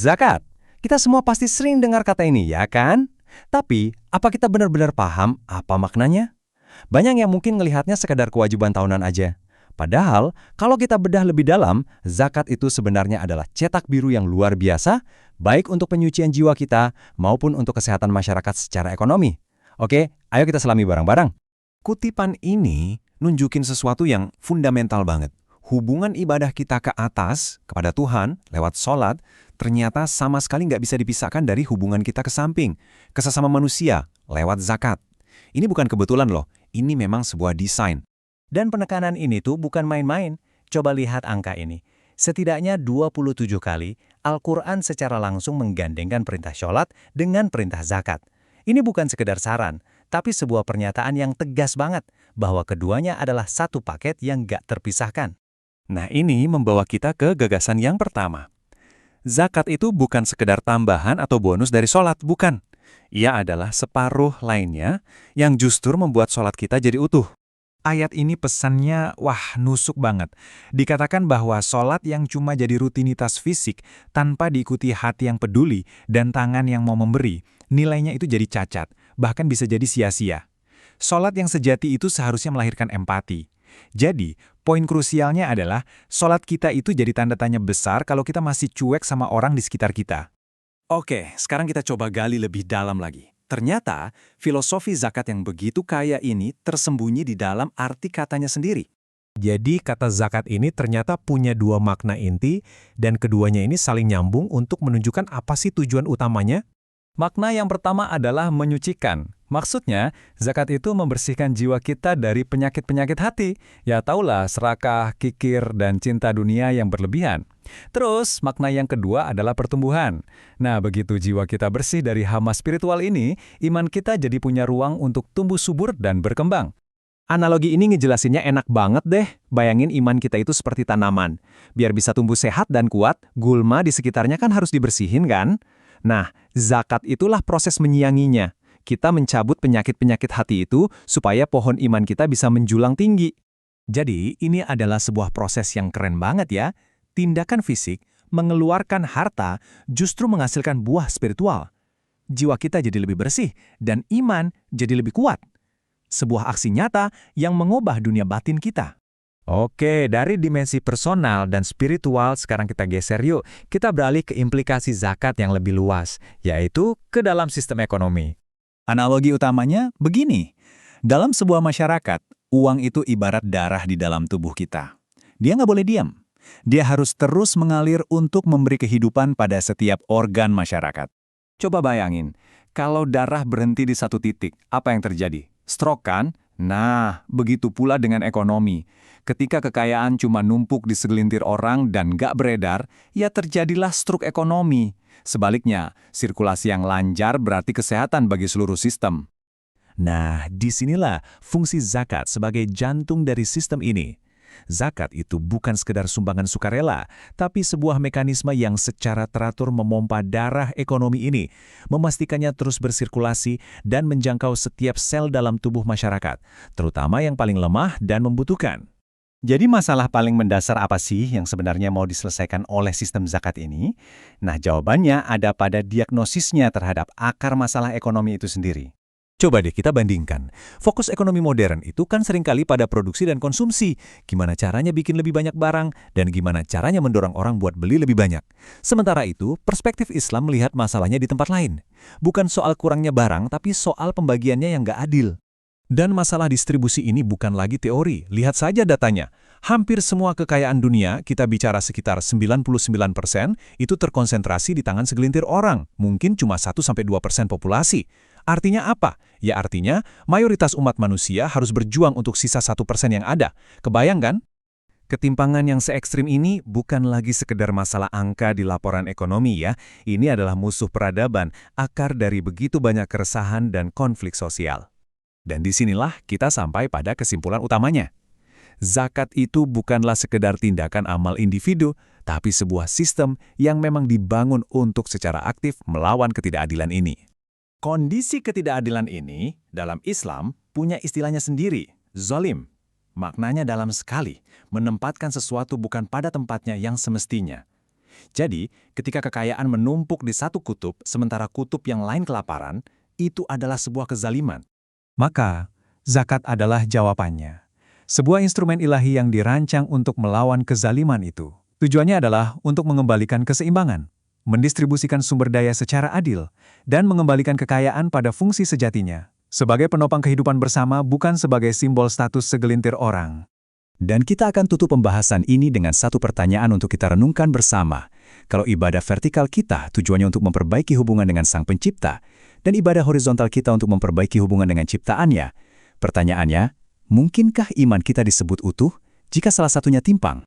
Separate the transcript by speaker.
Speaker 1: Zakat. Kita semua pasti sering dengar kata ini, ya kan? Tapi, apa kita benar-benar paham apa maknanya? Banyak yang mungkin ngelihatnya sekadar kewajiban tahunan aja. Padahal, kalau kita bedah lebih dalam, zakat itu sebenarnya adalah cetak biru yang luar biasa, baik untuk penyucian jiwa kita maupun untuk kesehatan masyarakat secara ekonomi. Oke, ayo kita selami bareng-bareng.
Speaker 2: Kutipan ini nunjukin sesuatu yang fundamental banget. Hubungan ibadah kita ke atas, kepada Tuhan, lewat sholat, ternyata sama sekali nggak bisa dipisahkan dari hubungan kita ke samping, ke sesama manusia, lewat zakat. Ini bukan kebetulan loh, ini memang sebuah desain.
Speaker 3: Dan penekanan ini tuh bukan main-main. Coba lihat angka ini. Setidaknya 27 kali, Al-Quran secara langsung menggandengkan perintah sholat dengan perintah zakat. Ini bukan sekedar saran, tapi sebuah pernyataan yang tegas banget bahwa keduanya adalah satu paket yang gak terpisahkan.
Speaker 2: Nah, ini membawa kita ke gagasan yang pertama. Zakat itu bukan sekedar tambahan atau bonus dari sholat, bukan. Ia adalah separuh lainnya yang justru membuat sholat kita jadi utuh.
Speaker 4: Ayat ini pesannya, wah, nusuk banget. Dikatakan bahwa sholat yang cuma jadi rutinitas fisik tanpa diikuti hati yang peduli dan tangan yang mau memberi, nilainya itu jadi cacat, bahkan bisa jadi sia-sia. Sholat yang sejati itu seharusnya melahirkan empati. Jadi, poin krusialnya adalah sholat kita itu jadi tanda tanya besar kalau kita masih cuek sama orang di sekitar kita.
Speaker 2: Oke, sekarang kita coba gali lebih dalam lagi. Ternyata, filosofi zakat yang begitu kaya ini tersembunyi di dalam arti katanya sendiri.
Speaker 5: Jadi kata zakat ini ternyata punya dua makna inti dan keduanya ini saling nyambung untuk menunjukkan apa sih tujuan utamanya?
Speaker 3: Makna yang pertama adalah menyucikan. Maksudnya, zakat itu membersihkan jiwa kita dari penyakit-penyakit hati. Ya taulah, serakah, kikir, dan cinta dunia yang berlebihan. Terus, makna yang kedua adalah pertumbuhan. Nah, begitu jiwa kita bersih dari hama spiritual ini, iman kita jadi punya ruang untuk tumbuh subur dan berkembang.
Speaker 5: Analogi ini ngejelasinnya enak banget deh. Bayangin iman kita itu seperti tanaman. Biar bisa tumbuh sehat dan kuat, gulma di sekitarnya kan harus dibersihin kan? Nah, zakat itulah proses menyianginya. Kita mencabut penyakit-penyakit hati itu supaya pohon iman kita bisa menjulang tinggi. Jadi, ini adalah sebuah proses yang keren banget ya. Tindakan fisik, mengeluarkan harta, justru menghasilkan buah spiritual. Jiwa kita jadi lebih bersih, dan iman jadi lebih kuat. Sebuah aksi nyata yang mengubah dunia batin kita.
Speaker 3: Oke, dari dimensi personal dan spiritual sekarang kita geser yuk. Kita beralih ke implikasi zakat yang lebih luas, yaitu ke dalam sistem ekonomi.
Speaker 6: Analogi utamanya begini. Dalam sebuah masyarakat, uang itu ibarat darah di dalam tubuh kita. Dia nggak boleh diam. Dia harus terus mengalir untuk memberi kehidupan pada setiap organ masyarakat. Coba bayangin, kalau darah berhenti di satu titik, apa yang terjadi? Stroke kan? Nah, begitu pula dengan ekonomi. Ketika kekayaan cuma numpuk di segelintir orang dan nggak beredar, ya terjadilah stroke ekonomi. Sebaliknya, sirkulasi yang lancar berarti kesehatan bagi seluruh sistem.
Speaker 5: Nah, disinilah fungsi zakat sebagai jantung dari sistem ini. Zakat itu bukan sekedar sumbangan sukarela, tapi sebuah mekanisme yang secara teratur memompa darah ekonomi ini, memastikannya terus bersirkulasi dan menjangkau setiap sel dalam tubuh masyarakat, terutama yang paling lemah dan membutuhkan.
Speaker 6: Jadi masalah paling mendasar apa sih yang sebenarnya mau diselesaikan oleh sistem zakat ini? Nah, jawabannya ada pada diagnosisnya terhadap akar masalah ekonomi itu sendiri.
Speaker 5: Coba deh kita bandingkan. Fokus ekonomi modern itu kan seringkali pada produksi dan konsumsi. Gimana caranya bikin lebih banyak barang, dan gimana caranya mendorong orang buat beli lebih banyak. Sementara itu, perspektif Islam melihat masalahnya di tempat lain. Bukan soal kurangnya barang, tapi soal pembagiannya yang nggak adil. Dan masalah distribusi ini bukan lagi teori. Lihat saja datanya. Hampir semua kekayaan dunia, kita bicara sekitar 99%, itu terkonsentrasi di tangan segelintir orang. Mungkin cuma 1-2% populasi. Artinya apa? Ya artinya, mayoritas umat manusia harus berjuang untuk sisa 1% yang ada. Kebayang kan?
Speaker 2: Ketimpangan yang se ekstrim ini bukan lagi sekedar masalah angka di laporan ekonomi ya. Ini adalah musuh peradaban, akar dari begitu banyak keresahan dan konflik sosial. Dan disinilah kita sampai pada kesimpulan utamanya. Zakat itu bukanlah sekedar tindakan amal individu, tapi sebuah sistem yang memang dibangun untuk secara aktif melawan ketidakadilan ini.
Speaker 6: Kondisi ketidakadilan ini, dalam Islam, punya istilahnya sendiri, zalim. Maknanya dalam sekali, menempatkan sesuatu bukan pada tempatnya yang semestinya.
Speaker 5: Jadi, ketika kekayaan menumpuk di satu kutub, sementara kutub yang lain kelaparan, itu adalah sebuah kezaliman.
Speaker 4: Maka, zakat adalah jawabannya. Sebuah instrumen ilahi yang dirancang untuk melawan kezaliman itu. Tujuannya adalah untuk mengembalikan keseimbangan, mendistribusikan sumber daya secara adil, dan mengembalikan kekayaan pada fungsi sejatinya, sebagai penopang kehidupan bersama bukan sebagai simbol status segelintir orang.
Speaker 5: Dan kita akan tutup pembahasan ini dengan satu pertanyaan untuk kita renungkan bersama. Kalau ibadah vertikal kita tujuannya untuk memperbaiki hubungan dengan Sang Pencipta, dan ibadah horizontal kita untuk memperbaiki hubungan dengan ciptaannya, pertanyaannya, mungkinkah iman kita disebut utuh jika salah satunya timpang?